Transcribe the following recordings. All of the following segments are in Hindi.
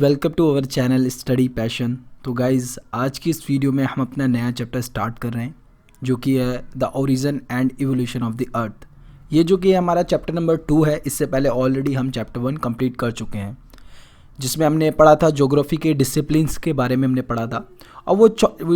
Welcome to our channel study passion. तो गाइज़ आज की इस वीडियो में हम अपना नया चैप्टर स्टार्ट कर रहे हैं जो कि है the origin and evolution of the earth. ये जो कि हमारा चैप्टर नंबर 2 है। इससे पहले ऑलरेडी हम चैप्टर 1 कंप्लीट कर चुके हैं जिसमें हमने पढ़ा था ज्योग्राफी के डिसिप्लिन्स के बारे में हमने पढ़ा था। और वो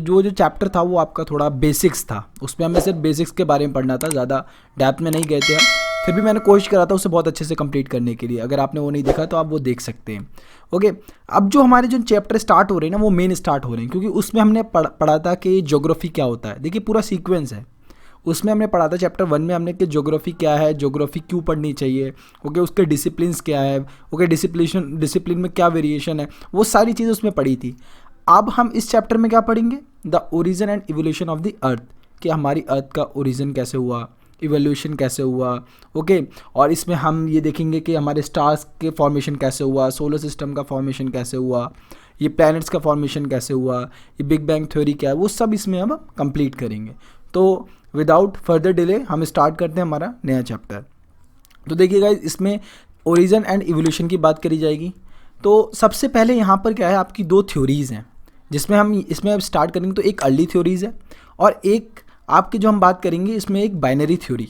जो चैप्टर था वो आपका थोड़ा बेसिक्स था, उसमें हमें सिर्फ बेसिक्स के बारे में पढ़ना था, ज़्यादा डेप्थ में नहीं गए थे हम। फिर भी मैंने कोशिश करा था उसे बहुत अच्छे से कंप्लीट करने के लिए। अगर आपने वो नहीं देखा तो आप वो देख सकते हैं। ओके, अब जो हमारे जो चैप्टर स्टार्ट हो रहे हैं ना वो मेन स्टार्ट हो रहे हैं, क्योंकि उसमें हमने पढ़ा था कि ज्योग्राफी क्या होता है। देखिए पूरा सीक्वेंस है। उसमें हमने पढ़ा था चैप्टर 1 में हमने कि ज्योग्राफी क्या है, ज्योग्राफी क्यों पढ़नी चाहिए, ओके, उसके डिसिप्लिन्स क्या है, ओके, डिसिप्लिन में क्या वेरिएशन है, वो सारी चीज़ें उसमें पढ़ी थी। अब हम इस चैप्टर में क्या पढ़ेंगे, the origin and evolution of the earth, कि हमारी अर्थ का ओरिजिन कैसे हुआ, इवोल्यूशन कैसे हुआ, ओके। और इसमें हम ये देखेंगे कि हमारे स्टार्स के फॉर्मेशन कैसे हुआ, सोलर सिस्टम का फॉर्मेशन कैसे हुआ, ये प्लैनेट्स का फॉर्मेशन कैसे हुआ, ये बिग बैंग थ्योरी क्या है, वो सब इसमें हम कंप्लीट करेंगे। तो विदाउट फर्दर डिले हम स्टार्ट करते हैं हमारा नया चैप्टर। तो देखिए गाइस, इसमें ओरिजिन एंड इवोल्यूशन की बात करी जाएगी। तो सबसे पहले यहाँ पर क्या है, आपकी दो थ्योरीज़ हैं जिसमें हम इसमें अब स्टार्ट करेंगे। तो एक अर्ली थ्योरीज़ है और एक आपकी जो हम बात करेंगे इसमें एक बाइनरी थ्योरी।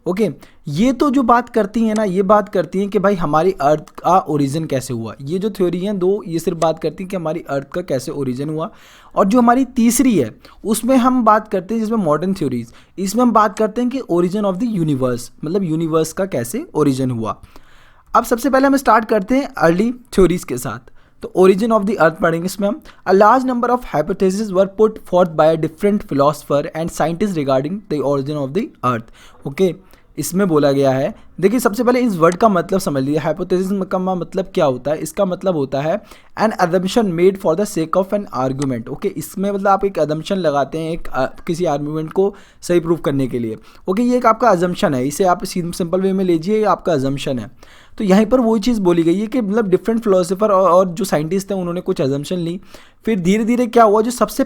ओके, ये तो जो बात करती हैं ना, ये बात करती हैं कि भाई हमारी अर्थ का ओरिजिन कैसे हुआ। ये जो थ्योरी हैं दो, ये सिर्फ बात करती हैं कि हमारी अर्थ का कैसे ओरिजिन हुआ। और जो हमारी तीसरी है उसमें हम बात करते हैं, जिसमें मॉडर्न थ्योरीज, इसमें हम बात करते हैं कि ओरिजिन ऑफ द यूनिवर्स, मतलब यूनिवर्स का कैसे ओरिजिन हुआ। अब सबसे पहले हम स्टार्ट करते हैं अर्ली थ्योरीज के साथ। तो ओरिजिन ऑफ द अर्थ पढ़ेंगे इसमें हम। A large number of hypothesis were put forth by different philosopher and scientist regarding the origin of the earth. Okay, इसमें बोला गया है, देखिए सबसे पहले इस वर्ड का मतलब समझ लीजिए। हाइपोथेसिस का मतलब क्या होता है, इसका मतलब होता है N assumption made for the sake of N argument. Okay, इसमें मतलब आप एक अजम्पशन लगाते हैं एक किसी आर्गूमेंट को सही प्रूव करने के लिए। ओके, ये एक आपका अजम्पशन है, इसे आप सिंपल वे में लीजिए, ये आपका अजम्पशन है। तो यहीं पर वही चीज़ बोली गई है कि मतलब डिफरेंट फिलोसोफर और जो साइंटिस्ट हैं उन्होंने कुछ अजम्पशन ली। फिर धीरे धीरे क्या हुआ, जो सबसे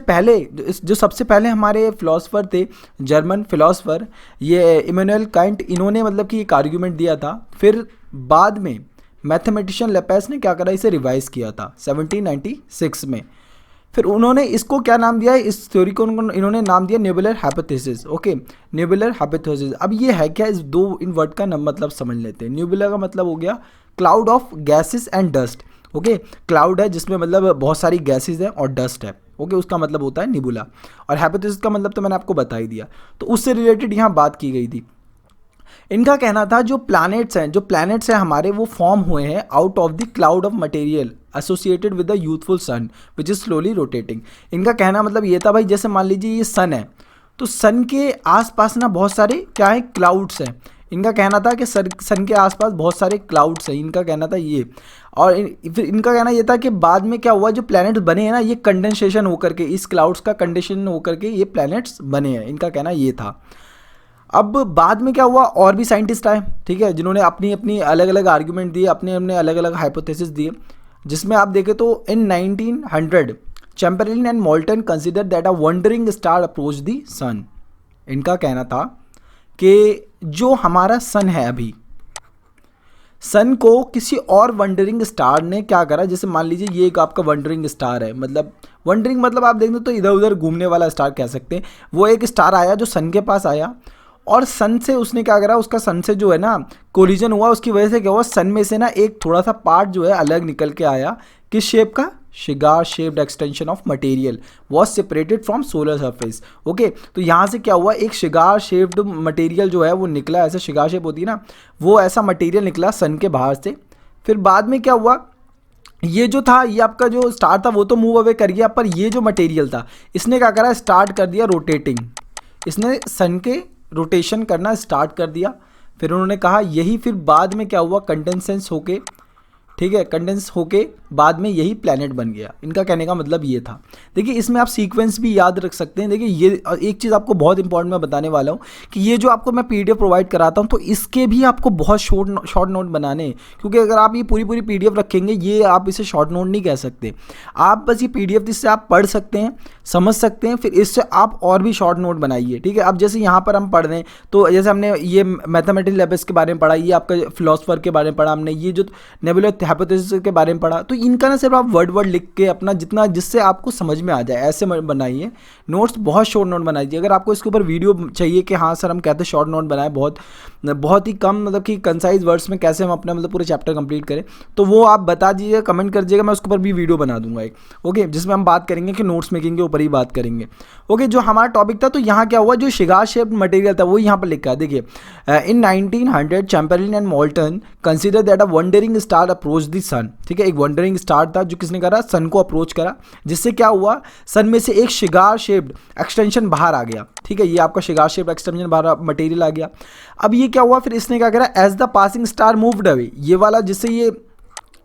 पहले हमारे फिलोसोफर थे, जर्मन फिलोसोफर, ये इमैनुअल कांट, इन्होंने मतलब कि एक आर्ग्यूमेंट दिया था। फिर बाद में मैथमेटिशियन लेपेस ने क्या करा, इसे रिवाइज किया था 1796 में। फिर उन्होंने इसको क्या नाम दिया है, इस थ्योरी को इन्होंने नाम दिया nebular hypothesis. Okay, nebular hypothesis. अब ये है क्या, इस दो इन वर्ड का मतलब समझ लेते हैं। नेबुलर का मतलब हो गया cloud of gases and dust. Okay, cloud है जिसमें मतलब बहुत सारी गैसेस है और डस्ट है। ओके, उसका मतलब होता है निबुला। और हाइपोथेसिस का मतलब तो मैंने आपको बता ही दिया। तो उससे रिलेटेड यहाँ बात की गई थी। इनका कहना था जो प्लैनेट्स हैं हमारे, वो फॉर्म हुए हैं out of the cloud of material associated with the youthful sun which is slowly rotating. इनका कहना मतलब ये था भाई, जैसे मान लीजिए ये सन है, तो सन के आसपास ना बहुत सारे क्या है, क्लाउड्स हैं। इनका कहना था कि सन के आसपास बहुत सारे क्लाउड्स हैं, इनका कहना था ये। और फिर इनका कहना ये था कि बाद में क्या हुआ, जो प्लैनेट्स बने हैं ना, ये कंडेंसेशन होकर के, इस क्लाउड्स का कंडेंसेशन होकर के ये प्लैनेट्स बने हैं, इनका कहना ये था। अब बाद में क्या हुआ, और भी साइंटिस्ट आए, ठीक है, जिन्होंने अपनी अपनी अलग अलग आर्ग्यूमेंट दिए, अपने अपने अलग अलग हाइपोथेसिस दिए। जिसमें आप देखें तो in 1900 Chamberlin and Moulton consider that a wandering star approach the sun. इनका कहना था कि जो हमारा सन है अभी, सन को किसी और वंडरिंग स्टार ने क्या करा, जैसे मान लीजिए ये एक आपका वंडरिंग स्टार है, मतलब वंडरिंग मतलब आप देखें तो इधर उधर घूमने वाला स्टार कह सकते हैं। वो एक स्टार आया जो सन के पास आया और सन से उसने क्या करा, उसका सन से जो है ना कोलिजन हुआ, उसकी वजह से क्या हुआ, सन में से ना एक थोड़ा सा पार्ट जो है अलग निकल के आया। किस शेप का, cigar shaped extension of material was separated from solar surface. Okay, तो यहाँ से क्या हुआ, एक शिगार शेप्ड मटेरियल जो है वो निकला, ऐसे शिगार शेप होती है ना, वो ऐसा मटेरियल निकला सन के बाहर से। फिर बाद में क्या हुआ, ये जो था, ये आपका जो स्टार था वो तो मूव अवे कर गया, पर ये जो मटेरियल था इसने क्या करा, स्टार्ट कर दिया रोटेटिंग, इसने सन के रोटेशन करना स्टार्ट कर दिया। फिर उन्होंने कहा यही, फिर बाद में क्या हुआ, कंडेंसेंस होके, ठीक है, कंडेंस होके बाद में यही प्लैनेट बन गया। इनका कहने का मतलब ये था। देखिए इसमें आप सीक्वेंस भी याद रख सकते हैं। देखिए ये एक चीज़ आपको बहुत इंपॉर्टेंट मैं बताने वाला हूँ कि ये जो आपको मैं पीडीएफ प्रोवाइड कराता हूँ, तो इसके भी आपको बहुत शॉर्ट नोट बनाने हैं, क्योंकि अगर आप ये पूरी पीडीएफ रखेंगे, ये आप इसे शॉर्ट नोट नहीं कह सकते। आप बस ये पीडीएफ जिससे आप पढ़ सकते हैं, समझ सकते हैं, फिर इससे आप और भी शॉर्ट नोट बनाइए, ठीक है। अब जैसे यहाँ पर हम पढ़ रहे हैं, तो जैसे हमने ये मैथमेटिकल लेबल्स के बारे में पढ़ा, ये आपका फिलोसफर के बारे में पढ़ा हमने, ये जो नेबुलर हाइपोथेसिस के बारे में पढ़ा, तो इनका ना सिर्फ आप वर्ड वर्ड लिख के अपना जितना जिससे आपको समझ में आ जाए ऐसे बनाइए नोट्स, बहुत शॉर्ट नोट बनाइए। अगर आपको इसके ऊपर वीडियो चाहिए कि हाँ सर हम कहते हैं शॉर्ट नोट बनाए, बहुत ही कम मतलब कि कंसाइज वर्ड्स में कैसे हम अपना मतलब पूरे चैप्टर कंप्लीट करें, तो वो आप बता दीजिएगा, कमेंट कर दीजिएगा, मैं उसके ऊपर भी वीडियो बना दूंगा एक, ओके, जिसमें हम बात करेंगे कि नोट्स मेकिंग के ऊपर ही बात करेंगे। ओके, जो हमारा टॉपिक था, तो यहाँ क्या हुआ, जो शिगार शेप्ड मटेरियल था वो यहाँ पर लिखा है, देखिए in 1900 Chamberlin and Moulton consider that a wandering star approach the sun. ठीक है, एक वंडरिंग स्टार था जो किसने करा, सन को अप्रोच करा, जिससे क्या हुआ, सन में से एक शिगार शेप्ड एक्सटेंशन बाहर आ गया। ठीक है, ये आपका शिगार शेप्ड एक्सटेंशन बाहर मटेरियल आ गया। अब ये क्या हुआ, फिर इसने क्या करा, as the passing star moved away, ये वाला जिससे ये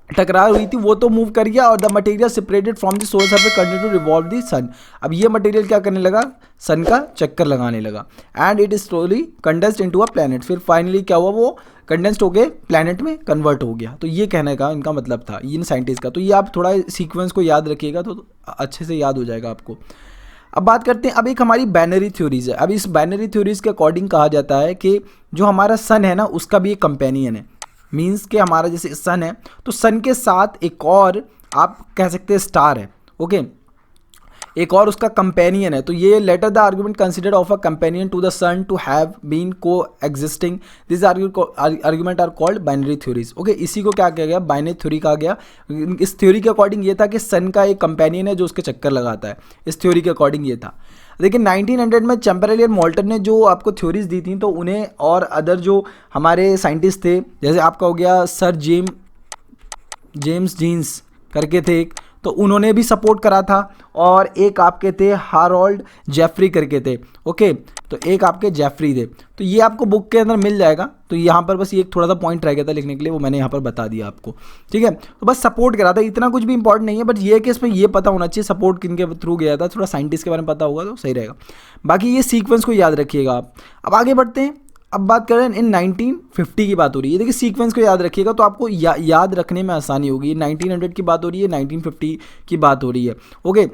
टकरार हुई थी वो तो मूव कर गया, और the material separated from the source surface continue to revolve the sun. अब ये मटेरियल क्या करने लगा, सन का चक्कर लगाने लगा, and it is slowly condensed into a planet. फिर फाइनली क्या हुआ, वो कंडेंस्ड हो गए प्लैनेट में कन्वर्ट हो गया। तो ये कहने का इनका मतलब था इन साइंटिस्ट का। तो ये आप थोड़ा सीक्वेंस को याद रखिएगा तो अच्छे से याद हो जाएगा आपको। अब बात करते हैं, अब एक हमारी बाइनरी थ्योरीज है। अब इस बाइनरी थ्योरीज के अकॉर्डिंग कहा जाता है कि जो हमारा सन है ना उसका भी एक कंपेनियन है, मीन्स कि हमारा जैसे सन है तो सन के साथ एक और आप कह सकते हैं स्टार है, ओके, एक और उसका कंपेनियन है। तो ये later the argument considered of a companion to the sun to have been coexisting, this argument are called binary theories. Okay, इसी को क्या किया गया, बाइनरी थ्योरी कहा गया। इस थ्योरी के अकॉर्डिंग ये था कि सन का एक कंपेनियन है जो उसके चक्कर लगाता है, इस थ्योरी के अकॉर्डिंग ये था। लेकिन 1900 में चैम्बरलिन और मोल्टन ने जो आपको थ्योरीज दी थी, तो उन्हें और अदर जो हमारे साइंटिस्ट थे, जैसे आपका हो गया सर जेम्स जीन्स करके थे एक, तो उन्होंने भी सपोर्ट करा था, और एक आपके थे हारोल्ड जेफरी करके थे। ओके, तो एक आपके जेफरी थे। तो ये आपको बुक के अंदर मिल जाएगा। तो यहाँ पर बस ये एक थोड़ा सा पॉइंट रह गया था लिखने के लिए, वो मैंने यहाँ पर बता दिया आपको। ठीक है, तो बस सपोर्ट करा था, इतना कुछ भी इंपॉर्टेंट नहीं है, बट ये कि इसमें ये पता होना चाहिए सपोर्ट किन के थ्रू गया था, थोड़ा साइंटिस्ट के बारे में पता होगा तो सही रहेगा। बाकी ये सीक्वेंस को याद रखिएगा आप। अब आगे बढ़ते हैं, अब बात करें इन 1950 की बात हो रही है। देखिए सीक्वेंस को याद रखिएगा तो आपको याद रखने में आसानी होगी। 1900 की बात हो रही है, 1950 की बात हो रही है। ओके,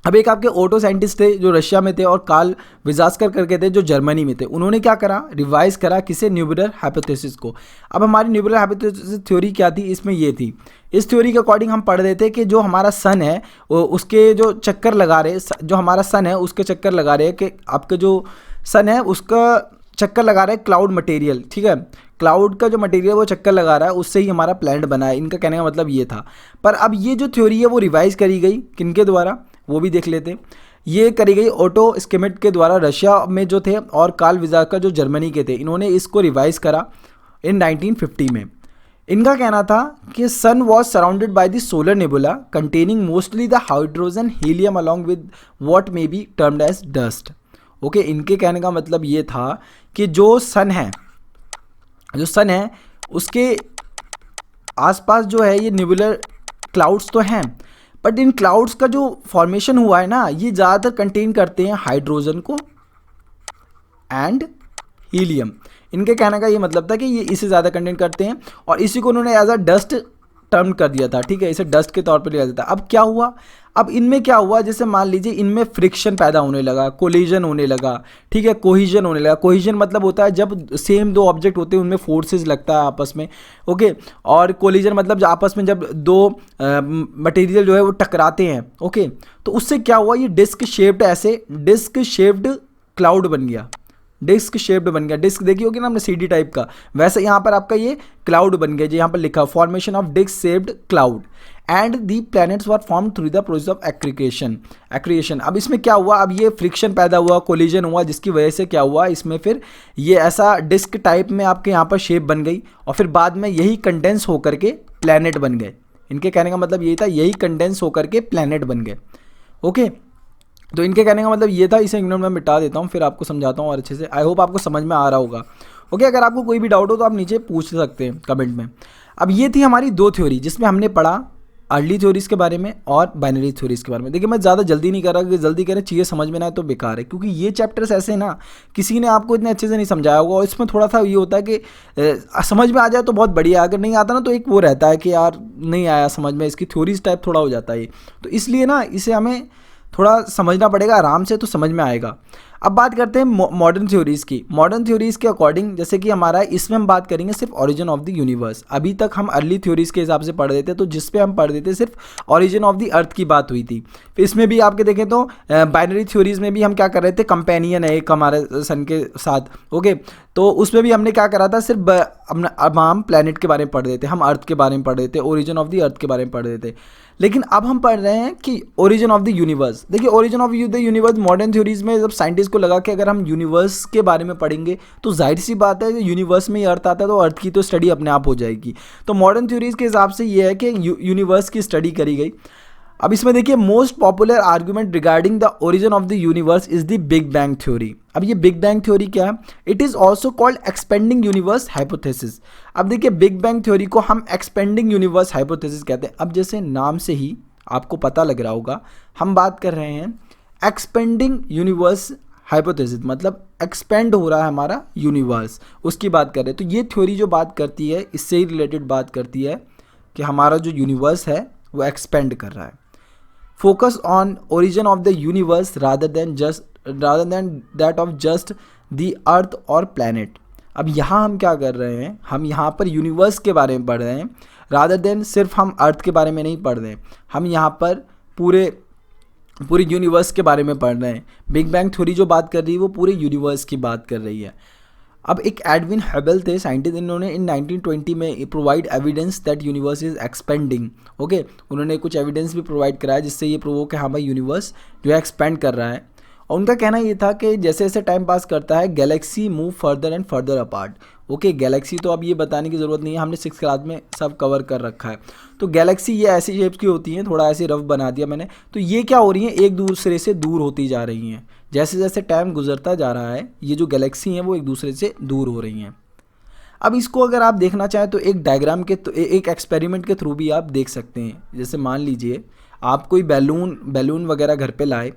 अब एक आपके ऑटो साइंटिस्ट थे जो रशिया में थे, और कार्ल विजास्कर करके थे जो जर्मनी में थे। उन्होंने क्या करा, रिवाइज करा किसे, न्यूबुलर हाइपोथेसिस को। अब हमारी न्यूबुलर हाइपोथेसिस थ्योरी क्या थी, इसमें ये थी, इस थ्योरी के अकॉर्डिंग हम पढ़ रहे थे कि जो हमारा सन है उसके जो चक्कर लगा रहे, जो हमारा सन है उसके चक्कर लगा रहे कि आपके जो सन है उसका चक्कर लगा रहा है क्लाउड मटेरियल। ठीक है, क्लाउड का जो मटेरियल वो चक्कर लगा रहा है, उससे ही हमारा प्लैनेट बना है। इनका कहने का मतलब ये था। पर अब ये जो थ्योरी है वो रिवाइज करी गई किनके द्वारा, वो भी देख लेते हैं। ये करी गई ऑटो स्किमिट के द्वारा, रशिया में जो थे, और कार्ल विजास्कर जो जर्मनी के थे, इन्होंने इसको रिवाइज करा इन 1950 में। इनका कहना था कि sun was surrounded by the solar nebula containing mostly the hydrogen helium along with what may be termed as dust. Okay, इनके कहने का मतलब ये था कि जो सन है उसके आसपास जो है ये नेबुलर क्लाउड्स तो हैं, बट इन क्लाउड्स का जो फॉर्मेशन हुआ है ना, ये ज़्यादातर कंटेन करते हैं हाइड्रोजन को एंड हीलियम। इनके कहने का ये मतलब था कि ये इसे ज़्यादा कंटेन करते हैं, और इसी को उन्होंने एज अ डस्ट टर्म कर दिया था। ठीक है, इसे डस्ट के तौर पर लिया जाता है। अब क्या हुआ, अब इनमें क्या हुआ, जैसे मान लीजिए इनमें फ्रिक्शन पैदा होने लगा, कोलिजन होने लगा। ठीक है, कोहिजन होने लगा। कोहिजन मतलब होता है जब सेम दो ऑब्जेक्ट होते हैं उनमें फोर्सेस लगता है आपस में। ओके, और कोलिजन मतलब आपस में जब दो मटेरियल जो है वो टकराते हैं। ओके, तो उससे क्या हुआ, ये डिस्क शेप्ड, ऐसे डिस्क शेप्ड क्लाउड बन गया। डिस्क शेप्ड बन गया, डिस्क देखी होगी ना हमने सीडी टाइप का, वैसे यहाँ पर आपका ये क्लाउड बन गया, जो यहाँ पर लिखा formation of disc shaped cloud and the planets were form through the process of accretion. अब इसमें क्या हुआ, अब ये फ्रिक्शन पैदा हुआ, कोलिजन हुआ, जिसकी वजह से क्या हुआ, इसमें फिर ये ऐसा डिस्क टाइप में आपके यहाँ पर शेप बन गई, और फिर बाद में यही कंडेंस होकर के प्लैनेट बन गए। इनके कहने का मतलब यही था, यही कंडेंस होकर के प्लैनेट बन गए। ओके, तो इनके कहने का मतलब ये था। इसे इग्नोर में मिटा देता हूँ, फिर आपको समझाता हूँ और अच्छे से। आई होप आपको समझ में आ रहा होगा। ओके, अगर आपको कोई भी डाउट हो तो आप नीचे पूछ सकते हैं कमेंट में। अब ये थी हमारी दो थ्योरी, जिसमें हमने पढ़ा अर्ली थ्योरीज़ के बारे में और बाइनरी थ्योरीज़ के बारे में। देखिए मैं ज़्यादा जल्दी नहीं कर रहा, क्योंकि जल्दी करें चीज़ें समझ में ना आए तो बेकार है, क्योंकि ये चैप्टर्स ऐसे हैं ना, किसी ने आपको इतने अच्छे से नहीं समझाया होगा, और इसमें थोड़ा सा ये होता है कि समझ में आ जाए तो बहुत बढ़िया, अगर नहीं आता ना तो एक वो रहता है कि यार नहीं आया समझ में, इसकी थ्योरीज टाइप थोड़ा हो जाता है। तो इसलिए ना इसे हमें थोड़ा समझना पड़ेगा आराम से, तो समझ में आएगा। अब बात करते हैं मॉडर्न थ्योरीज़ की। मॉडर्न थ्योरीज़ के अकॉर्डिंग जैसे कि हमारा इसमें हम बात करेंगे सिर्फ ओरिजिन ऑफ द यूनिवर्स। अभी तक हम अर्ली थ्योरीज़ के हिसाब से पढ़ रहे थे, तो जिस पे हम पढ़ रहे थे सिर्फ ओरिजिन ऑफ द अर्थ की बात हुई थी। फिर इसमें भी आपके देखें तो बाइनरी थ्योरीज़ में भी हम क्या कर रहे थे, कंपेनियन है एक हमारे सन के साथ, ओके। तो उसमें भी हमने क्या करा था, सिर्फ अब हम प्लैनेट के बारे में पढ़ रहे थे, हम अर्थ के बारे में पढ़ रहे थे, ओरिजिन ऑफ द अर्थ के बारे में पढ़ रहे थे। लेकिन अब हम पढ़ रहे हैं कि ओरिजिन ऑफ द यूनिवर्स। देखिए origin of the universe modern theories में जब साइंटिस्ट को लगा कि अगर हम यूनिवर्स के बारे में पढ़ेंगे तो जाहिर सी बात है यूनिवर्स में ही अर्थ आता है, तो अर्थ की तो स्टडी अपने आप हो जाएगी। तो मॉडर्न थ्योरीज के हिसाब से ये है कि यूनिवर्स की स्टडी करी गई। अब इसमें देखिए most popular argument regarding the origin of the universe is the big bang theory. अब ये बिग बैंग थ्योरी क्या है? It is also called expanding universe hypothesis. अब देखिए बिग बैंग थ्योरी को हम एक्सपेंडिंग यूनिवर्स हाइपोथेसिस कहते हैं। अब जैसे नाम से ही आपको पता लग रहा होगा, हम बात कर रहे हैं एक्सपेंडिंग यूनिवर्स हाइपोथेसिस, मतलब एक्सपेंड हो रहा है हमारा यूनिवर्स, उसकी बात कर रहे हैं। तो ये थ्योरी जो बात करती है, इससे ही रिलेटेड बात करती है कि हमारा जो यूनिवर्स है वो एक्सपेंड कर रहा है। Focus on origin of the universe rather than that of just the earth और प्लैनेट। अब यहाँ हम क्या कर रहे हैं, हम यहाँ पर यूनिवर्स के बारे में पढ़ रहे हैं, रादर देन सिर्फ हम अर्थ के बारे में नहीं पढ़ रहे हैं, हम यहाँ पर पूरे यूनिवर्स के बारे में पढ़ रहे हैं। बिग बैंग थ्योरी जो बात कर रही है वो पूरे यूनिवर्स की बात कर रही है। अब एक एडविन हबल थे साइंटिस्ट, इन्होंने इन 1920 में provide evidence that universe is expanding, okay. उन्होंने कुछ एविडेंस भी प्रोवाइड कराया जिससे ये प्रूव हो कि हाँ भाई यूनिवर्स जो है एक्सपेंड कर रहा है। और उनका कहना ये था कि जैसे जैसे टाइम पास करता है Galaxy move further and further apart, okay. Galaxy तो अब ये बताने की ज़रूरत नहीं है, हमने 6th क्लास में सब कवर कर रखा है। तो गैलेक्सी ये ऐसी शेप्स की होती हैं, थोड़ा ऐसे रफ बना दिया मैंने। तो ये क्या हो रही हैं, एक दूसरे से दूर होती जा रही हैं। जैसे जैसे टाइम गुजरता जा रहा है ये जो गैलेक्सी हैं वो एक दूसरे से दूर हो रही हैं। अब इसको अगर आप देखना चाहें तो एक डायग्राम के एक एक्सपेरिमेंट के थ्रू भी आप देख सकते हैं। जैसे मान लीजिए आप कोई बैलून वगैरह घर पे लाए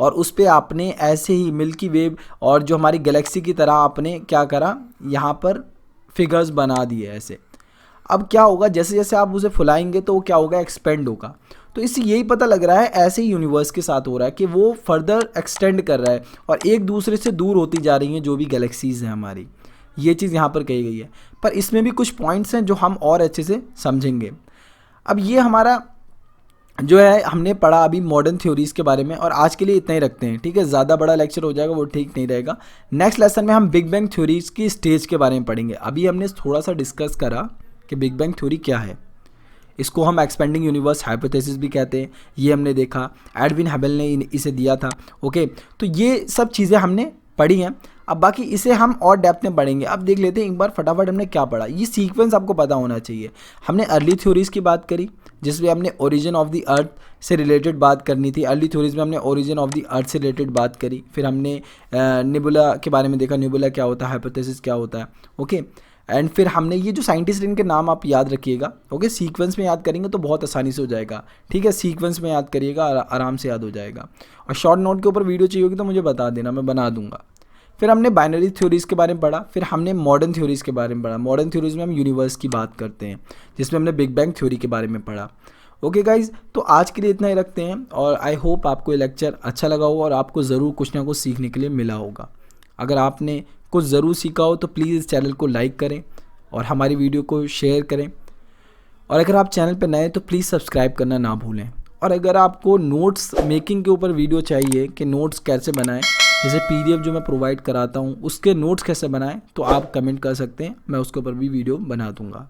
और उस पर आपने ऐसे ही मिल्की वे और जो हमारी गैलेक्सी की तरह आपने क्या करा, यहाँ पर फिगर्स बना दिए ऐसे। अब क्या होगा, जैसे जैसे आप उसे फुलाएंगे तो वो क्या होगा, एक्सपेंड होगा। तो इससे यही पता लग रहा है ऐसे ही यूनिवर्स के साथ हो रहा है कि वो फर्दर एक्सटेंड कर रहा है और एक दूसरे से दूर होती जा रही हैं जो भी गैलेक्सीज़ हैं हमारी। ये चीज़ यहाँ पर कही गई है, पर इसमें भी कुछ पॉइंट्स हैं जो हम और अच्छे से समझेंगे। अब ये हमारा जो है हमने पढ़ा अभी मॉडर्न थ्योरीज़ के बारे में, और आज के लिए इतना ही रखते हैं, ठीक है। ज़्यादा बड़ा लेक्चर हो जाएगा वो ठीक नहीं रहेगा। नेक्स्ट लेसन में हम बिग बैंग थ्योरीज़ की स्टेज के बारे में पढ़ेंगे। अभी हमने थोड़ा सा डिस्कस करा कि बिग बैंग थ्योरी क्या है, इसको हम एक्सपेंडिंग यूनिवर्स हाइपोथेसिस भी कहते हैं, ये हमने देखा, एडविन हबल ने इसे दिया था, ओके। तो ये सब चीज़ें हमने पढ़ी हैं। अब बाकी इसे हम और डेप्थ में पढ़ेंगे। अब देख लेते हैं एक बार फटाफट हमने क्या पढ़ा। ये सीक्वेंस आपको पता होना चाहिए। हमने अर्ली थ्योरीज़ की बात करी जिसमें हमने ओरिजिन ऑफ द अर्थ से रिलेटेड बात करनी थी। अर्ली थ्योरीज़ में हमने ओरिजिन ऑफ द अर्थ से रिलेटेड बात करी। फिर हमने नेबुला के बारे में देखा, नेबुला क्या होता है, हाइपोथेसिस क्या होता है, ओके। एंड फिर हमने ये जो साइंटिस्ट इनके नाम आप याद रखिएगा, ओके। सीक्वेंस में याद करेंगे तो बहुत आसानी से हो जाएगा, ठीक है। सीक्वेंस में याद करिएगा, आराम से याद हो जाएगा। और शॉर्ट नोट के ऊपर वीडियो चाहिए होगी तो मुझे बता देना, मैं बना दूंगा। फिर हमने बाइनरी थ्योरीज़ के बारे में पढ़ा। फिर हमने मॉडर्न थ्योरीज़ के बारे में पढ़ा। मॉडर्न थ्योरीज़ में हम यूनिवर्स की बात करते हैं, जिसमें हमने बिग बैंग थ्योरी के बारे में पढ़ा, ओके गाइज। तो आज के लिए इतना ही रखते हैं, और आई होप आपको ये लेक्चर अच्छा लगा होगा और आपको ज़रूर कुछ ना कुछ सीखने के लिए मिला होगा। अगर आपने कुछ ज़रूर सीखा हो तो प्लीज़ इस चैनल को लाइक करें और हमारी वीडियो को शेयर करें, और अगर आप चैनल पर नए हैं तो प्लीज़ सब्सक्राइब करना ना भूलें। और अगर आपको नोट्स मेकिंग के ऊपर वीडियो चाहिए कि नोट्स कैसे बनाएं, जैसे PDF जो मैं प्रोवाइड कराता हूँ उसके नोट्स कैसे बनाएं, तो आप कमेंट कर सकते हैं, मैं उसके ऊपर भी वीडियो बना दूँगा।